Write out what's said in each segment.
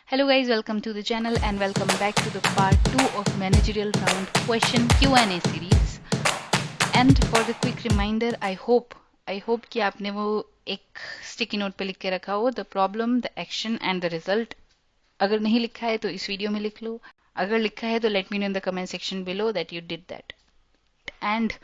Hello guys, welcome to the channel and welcome back to the part 2 of managerial round question Q&A series. And for the quick reminder, I hope कि आपने वो एक sticky note पे लिख के रखा हो the problem, the action and the result. अगर नहीं लिखा है तो इस वीडियो में लिख लो. अगर लिखा है तो let me know in the comment section below that you did that. And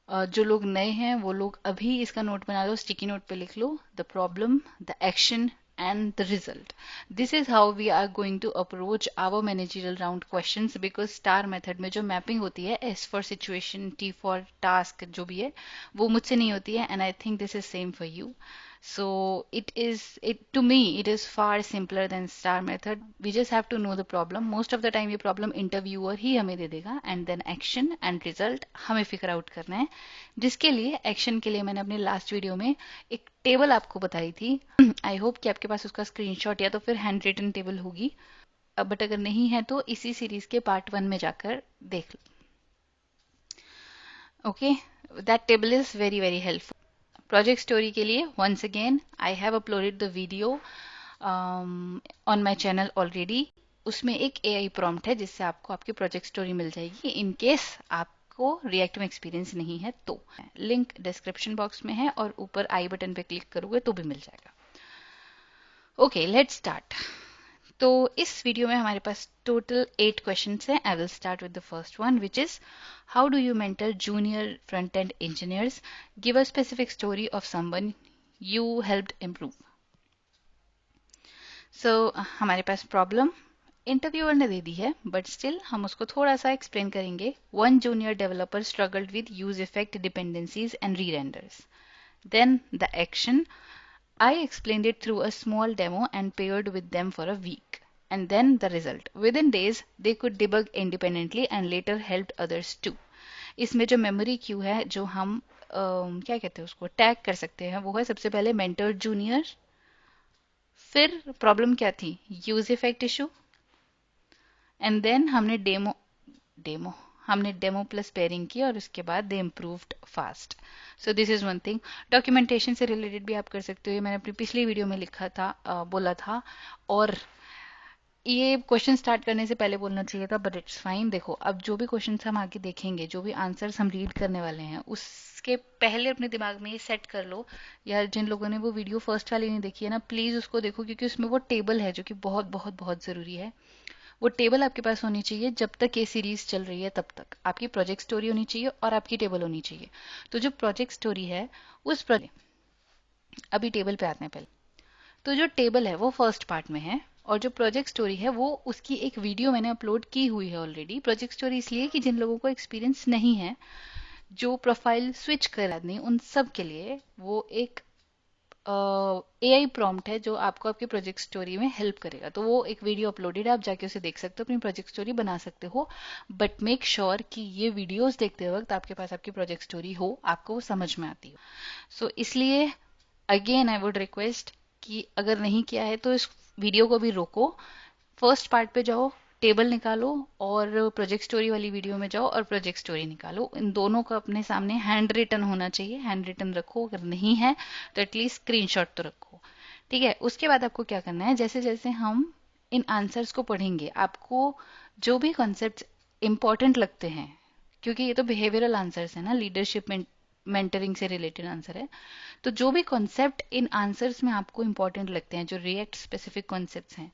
जो लोग नए हैं वो लोग अभी इसका नोट बना लो, स्टिकी नोट पे लिख लो the problem, the action and the result. This is how we are going to approach our managerial round questions because STAR method में जो mapping होती है S for situation, T for task जो भी है वो मुझसे नहीं होती है and I think this is same for you. So to me it is far simpler than STAR method. We just have to know the problem. Most of the time ये problem interviewer ही हमें दे देगा and then action and result हमें figure out करना है, जिसके लिए action के लिए मैंने अपने लास्ट वीडियो में एक टेबल आपको बताई थी. आई होप कि आपके पास उसका स्क्रीनशॉट या तो फिर हैंड रिटन टेबल होगी, बट अगर नहीं है तो इसी सीरीज के पार्ट 1 में जाकर देख लो. Okay, that table is very very helpful. Project story के लिए once again I have uploaded the video on my channel already. उसमें एक एआई प्रॉम्प्ट है जिससे आपको आपकी प्रोजेक्ट स्टोरी मिल जाएगी इन केस आपको रिएक्ट में एक्सपीरियंस नहीं है तो. लिंक डिस्क्रिप्शन बॉक्स में है और ऊपर आई बटन पे क्लिक करोगे तो भी मिल जाएगा. Okay, let's start. तो इस वीडियो में हमारे पास टोटल 8 क्वेश्चंस हैं. I will start with the first one which is how do you mentor junior front end engineers. Give a specific story of someone you helped improve. So हमारे पास problem interviewer ने दे दी है but still हम उसको थोड़ा सा explain करेंगे. One junior developer struggled with use effect dependencies and re-renders. Then the action, I explained it through a small demo and paired with them for a week. And then the result. Within days, they could debug independently and later helped others too. इसमें जो memory Q है जो हम क्या कहते हैं उसको tag कर सकते हैं वो है सबसे पहले मेंटर जूनियर, फिर प्रॉब्लम क्या थी use effect issue, and then हमने डेमो प्लस पेयरिंग की और उसके बाद they improved fast. So this is one thing. Documentation से रिलेटेड भी आप कर सकते हो, ये मैंने अपनी पिछली वीडियो में लिखा था, बोला था. और ये क्वेश्चन स्टार्ट करने से पहले बोलना चाहिए था बट इट्स फाइन. देखो अब जो भी क्वेश्चन हम आगे देखेंगे, जो भी आंसर्स हम रीड करने वाले हैं उसके पहले अपने दिमाग में ये सेट कर लो. या जिन लोगों ने वो वीडियो फर्स्ट वाली नहीं देखी है ना, प्लीज उसको देखो क्योंकि उसमें वो टेबल है जो कि बहुत बहुत बहुत जरूरी है. वो टेबल आपके पास होनी चाहिए जब तक ये सीरीज चल रही है, तब तक आपकी प्रोजेक्ट स्टोरी होनी चाहिए और आपकी टेबल होनी चाहिए. तो जो प्रोजेक्ट स्टोरी है उस अभी टेबल पे आते हैं पहले. तो जो टेबल है वो फर्स्ट पार्ट में है और जो प्रोजेक्ट स्टोरी है वो उसकी एक वीडियो मैंने अपलोड की हुई है ऑलरेडी. प्रोजेक्ट स्टोरी इसलिए कि जिन लोगों को एक्सपीरियंस नहीं है, जो प्रोफाइल स्विच कर आदमी, उन सब के लिए वो एक एआई प्रॉम्प्ट है जो आपको आपकी प्रोजेक्ट स्टोरी में हेल्प करेगा. तो वो एक वीडियो अपलोडेड है, आप जाके उसे देख सकते हो, अपनी प्रोजेक्ट स्टोरी बना सकते हो. बट मेक श्योर कि ये वीडियोस देखते वक्त आपके पास आपकी प्रोजेक्ट स्टोरी हो, आपको वो समझ में आती हो. सो इसलिए अगेन आई वुड रिक्वेस्ट कि अगर नहीं किया है तो इस वीडियो को भी रोको, फर्स्ट पार्ट पे जाओ, टेबल निकालो और प्रोजेक्ट स्टोरी वाली वीडियो में जाओ और प्रोजेक्ट स्टोरी निकालो. इन दोनों का अपने सामने हैंड रिटन होना चाहिए. हैंड रिटन रखो, अगर नहीं है तो एटलीस्ट स्क्रीनशॉट तो रखो. ठीक है. उसके बाद आपको क्या करना है, जैसे जैसे हम इन आंसर्स को पढ़ेंगे आपको जो भी कॉन्सेप्ट इंपॉर्टेंट लगते हैं, क्योंकि ये तो बिहेवियरल आंसर्स है ना, लीडरशिप मेंटरिंग से रिलेटेड आंसर है, तो जो भी कॉन्सेप्ट इन आंसर्स में आपको इंपॉर्टेंट लगते हैं, जो रिएक्ट स्पेसिफिक कॉन्सेप्ट्स हैं,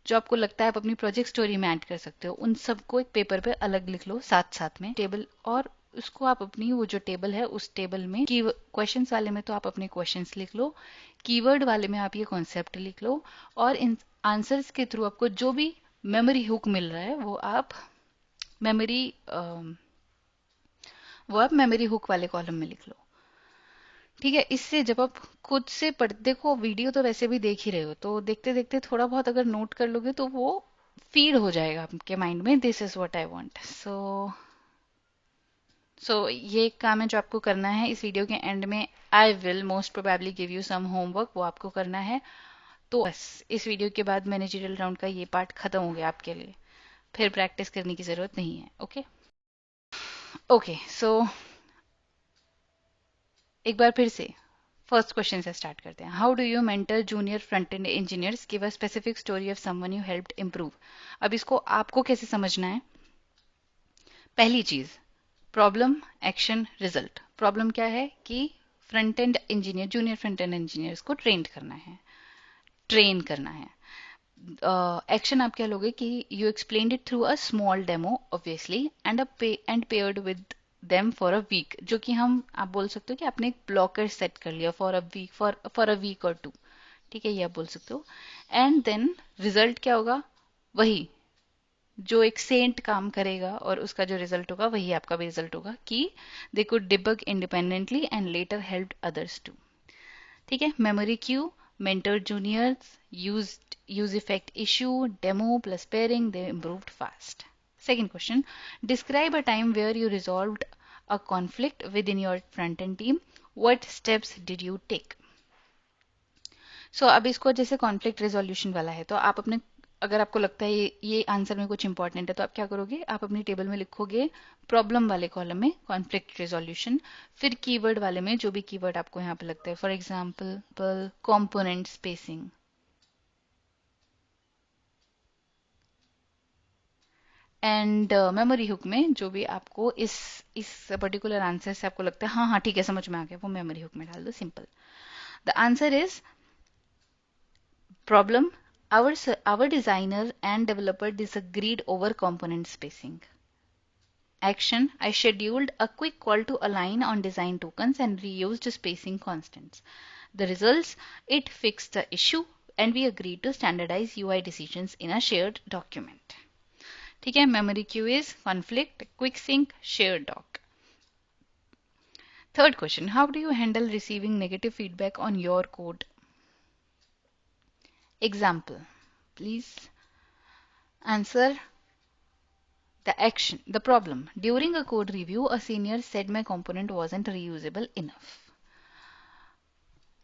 जो आपको लगता है आप अपनी प्रोजेक्ट स्टोरी में ऐड कर सकते हो, उन सबको एक पेपर पे अलग लिख लो साथ साथ में टेबल. और उसको आप अपनी वो जो टेबल है उस टेबल में की क्वेश्चंस वाले में तो आप अपने क्वेश्चंस लिख लो, कीवर्ड वाले में आप ये कॉन्सेप्ट लिख लो और इन आंसर्स के थ्रू आपको जो भी मेमोरी हुक मिल रहा है मेमोरी वो आप मेमोरी हुक वाले कॉलम में लिख लो. ठीक है. इससे जब आप खुद से पढ़, देखो वीडियो तो वैसे भी देख ही रहे हो, तो देखते देखते थोड़ा बहुत अगर नोट कर लोगे तो वो फीड हो जाएगा आपके माइंड में. This is what I want. So ये एक काम है जो आपको करना है. इस वीडियो के एंड में I will most probably give you some homework, वो आपको करना है. तो बस इस वीडियो के बाद मैनेजरियल राउंड का ये पार्ट खत्म हो गया आपके लिए, फिर प्रैक्टिस करने की जरूरत नहीं है. Okay okay. सो एक बार फिर से फर्स्ट क्वेश्चन से स्टार्ट करते हैं. How do you mentor junior front end engineers? Give a specific story of someone you helped improve. अब इसको आपको कैसे समझना है? पहली चीज, प्रॉब्लम, एक्शन, रिजल्ट. प्रॉब्लम क्या है कि front end engineer, junior front end engineers को ट्रेन करना है. एक्शन आप क्या लोगे कि you explained it through a small demo obviously and paired with them for a week, जो कि हम आप बोल सकते हो कि आपने एक ब्लॉकर सेट कर लिया for a week, for a week और टू. ठीक है, ये आप बोल सकते हो. एंड देन रिजल्ट क्या होगा? वही जो एक सेंट काम करेगा और उसका जो रिजल्ट होगा वही आपका भी रिजल्ट होगा कि they could debug independently and later help others too. ठीक है, memory Q, mentor juniors, use effect issue, demo plus pairing, they improved fast. Second question, describe a time where you resolved a conflict within your front end team. What steps did you take? अब इसको जैसे conflict resolution वाला है, तो आप अपने, अगर आपको लगता है ये आंसर में कुछ इंपॉर्टेंट है, तो आप क्या करोगे, आप अपनी टेबल में लिखोगे प्रॉब्लम वाले कॉलम में कॉन्फ्लिक्ट रेजोल्यूशन, फिर कीवर्ड वाले में जो भी कीवर्ड आपको यहाँ पे लगता है, for example component spacing, and memory hook में जो भी आपको इस पर्टिकुलर आंसर से आपको लगता है हाँ हाँ ठीक है समझ में आ गया, वो मेमोरी हुक में डाल दो. Simple. The answer is problem, our designer and developer disagreed over component spacing. Action, I scheduled a quick call to align on design tokens and reused spacing constants. The results, it fixed the issue and we agreed to standardize UI decisions in a shared document. ठीक है, memory queue is conflict, quick sync, shared doc. Third question, how do you handle receiving negative feedback on your code? Example, please answer. The action, the problem. During a code review, a senior said my component wasn't reusable enough.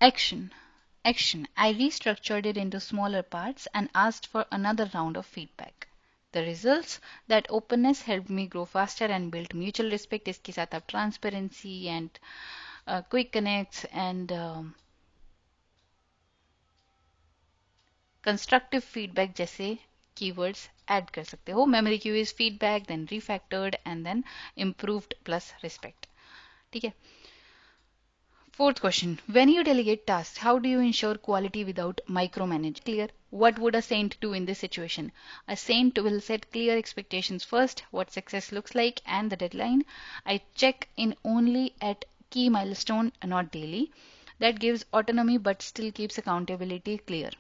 Action. Action. I restructured it into smaller parts and asked for another round of feedback. The results, that openness helped me grow faster and build mutual respect. इसके साथ आप transparency and quick connects and constructive feedback जैसे keywords add कर सकते हो. Memory queue is feedback, then refactored and then improved plus respect. ठीक है. Fourth question, when you delegate tasks, how do you ensure quality without micromanaging? Clear. What would a saint do in this situation? A saint will set clear expectations first, what success looks like, and the deadline. I check in only at key milestone, not daily. That gives autonomy but still keeps accountability clear.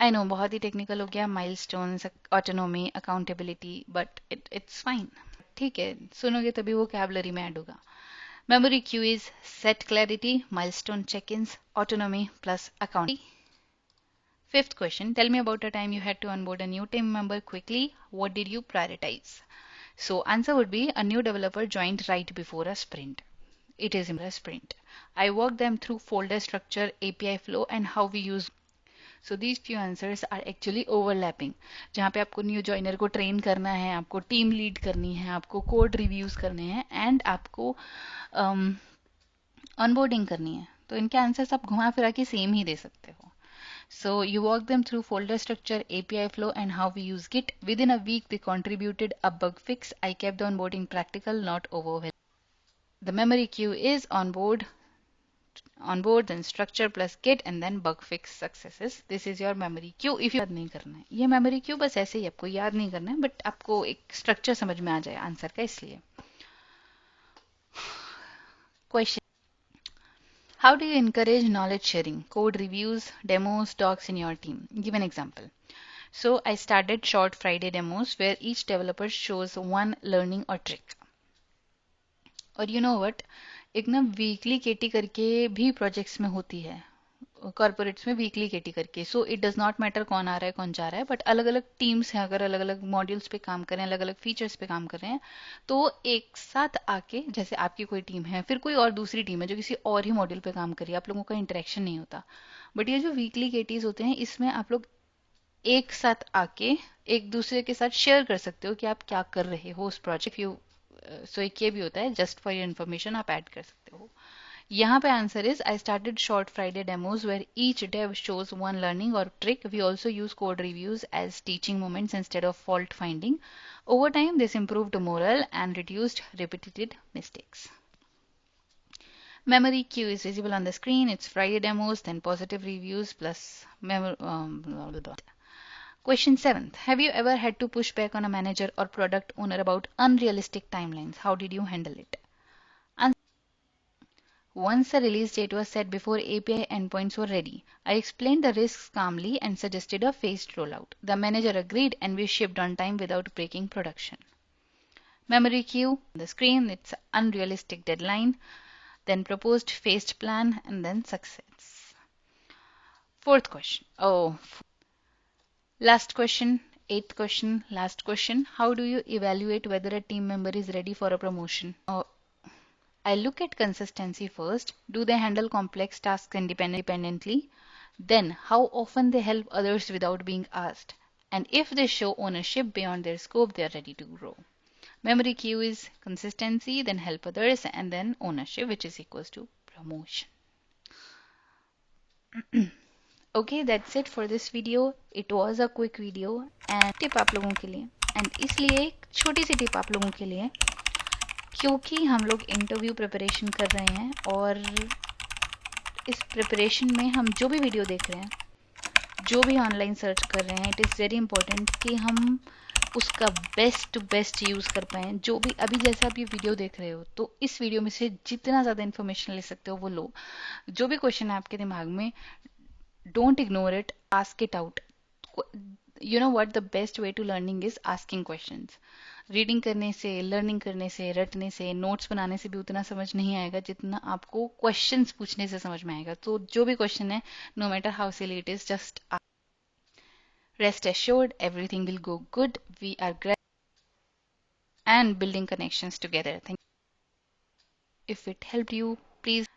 I know बहुत ही technical हो गया, milestones, autonomy, accountability, but it's fine. ठीक है, सुनोगे तभी वो कैबलरी में add होगा. Memory Q is set clarity, milestone check-ins, autonomy plus account. Fifth question, tell me about a time you had to onboard a new team member quickly. What did you prioritize? So answer would be a new developer joined right before a sprint. It is a sprint. I walked them through folder structure, API flow and how we use. So these few answers are actually overlapping. जहाँ पे आपको new joiner को train करना है, आपको team lead करनी है, आपको कोड रिव्यूज करने हैं एंड आपको ऑनबोर्डिंग करनी है, तो इनके आंसर्स आप घुमा फिरा के सेम ही दे सकते हो. So you walk them through folder structure, API flow, and how we use Git. Within a week, they contributed a bug fix. I kept the onboarding practical, not overwhelming. The memory queue is onboard, then structure plus git and then bug fix successes. This is your memory queue. If you याद नहीं करना है ये memory queue, बस ऐसे ही आपको याद नहीं करना है, बट आपको एक स्ट्रक्चर समझ में आ जाए आंसर का, इसलिए. Question, how do you encourage knowledge sharing, code reviews, demos, docs in your team? Give an example. So I started short Friday demos where each developer shows one learning or trick. और you know what, एक ना weekly केटी करके भी projects में होती है, corporates में weekly केटी करके. So it does not matter कौन आ रहा है कौन जा रहा है, बट अलग अलग टीम्स हैं, अगर अलग अलग मॉड्यूल्स पे काम कर रहे हैं, अलग अलग फीचर्स पे काम कर रहे हैं, तो एक साथ आके, जैसे आपकी कोई टीम है, फिर कोई और दूसरी टीम है जो किसी और ही मॉड्यूल पे काम कर रही है, आप लोगों का इंटरेक्शन नहीं होता. बट ये जो वीकली केटीज होते हैं, इसमें आप लोग एक साथ आके एक दूसरे के साथ शेयर कर सकते हो कि आप क्या कर रहे हो उस प्रोजेक्ट. यू सो एक ये भी होता है, जस्ट फॉर योर इन्फॉर्मेशन, आप ऐड कर सकते हो. यहाँ पे answer is I started short Friday demos where each dev shows one learning or trick. We also use code reviews as teaching moments instead of fault finding. Over time, this improved morale and reduced repeated mistakes. Memory queue is visible on the screen. It's Friday demos, then positive reviews plus blah, blah, blah. Question 7th. Have you ever had to push back on a manager or product owner about unrealistic timelines? How did you handle it? Once a release date was set before API endpoints were ready, I explained the risks calmly and suggested a phased rollout. The manager agreed and we shipped on time without breaking production. Memory queue on the screen, it's unrealistic deadline, then proposed phased plan, and then success. Fourth question. Oh, last question. Eighth question, last question. How do you evaluate whether a team member is ready for a promotion? I look at consistency first. Do they handle complex tasks independently? Then, how often they help others without being asked? And if they show ownership beyond their scope, they are ready to grow. Memory queue is consistency, then help others, and then ownership, which is equals to promotion. Okay, that's it for this video. It was a quick video and tip आप लोगों के लिए, and इसलिए एक छोटी सी tip आप लोगों के लिए, क्योंकि हम लोग इंटरव्यू प्रिपरेशन कर रहे हैं और इस प्रिपरेशन में हम जो भी वीडियो देख रहे हैं, जो भी ऑनलाइन सर्च कर रहे हैं, इट इज़ वेरी इंपॉर्टेंट कि हम उसका बेस्ट टू बेस्ट यूज़ कर पाएँ. जो भी अभी जैसे आप ये वीडियो देख रहे हो, तो इस वीडियो में से जितना ज़्यादा इन्फॉर्मेशन ले सकते हो वो लो. जो भी क्वेश्चन है आपके दिमाग में, don't ignore it, ask it out. You know what, the best way to learning is asking questions. Reading करने से, लर्निंग करने से, रटने से, नोट्स बनाने से भी उतना समझ नहीं आएगा जितना आपको क्वेश्चंस पूछने से समझ में आएगा. तो जो भी क्वेश्चन है, no matter how silly it is, just rest assured everything will go good. We are great and building connections together. Thank you. If it helped you, please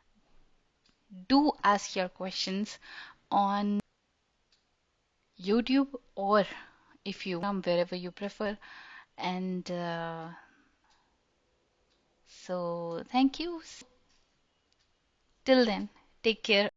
do ask your questions on YouTube or if you wherever you prefer. And so thank you. Till then, take care.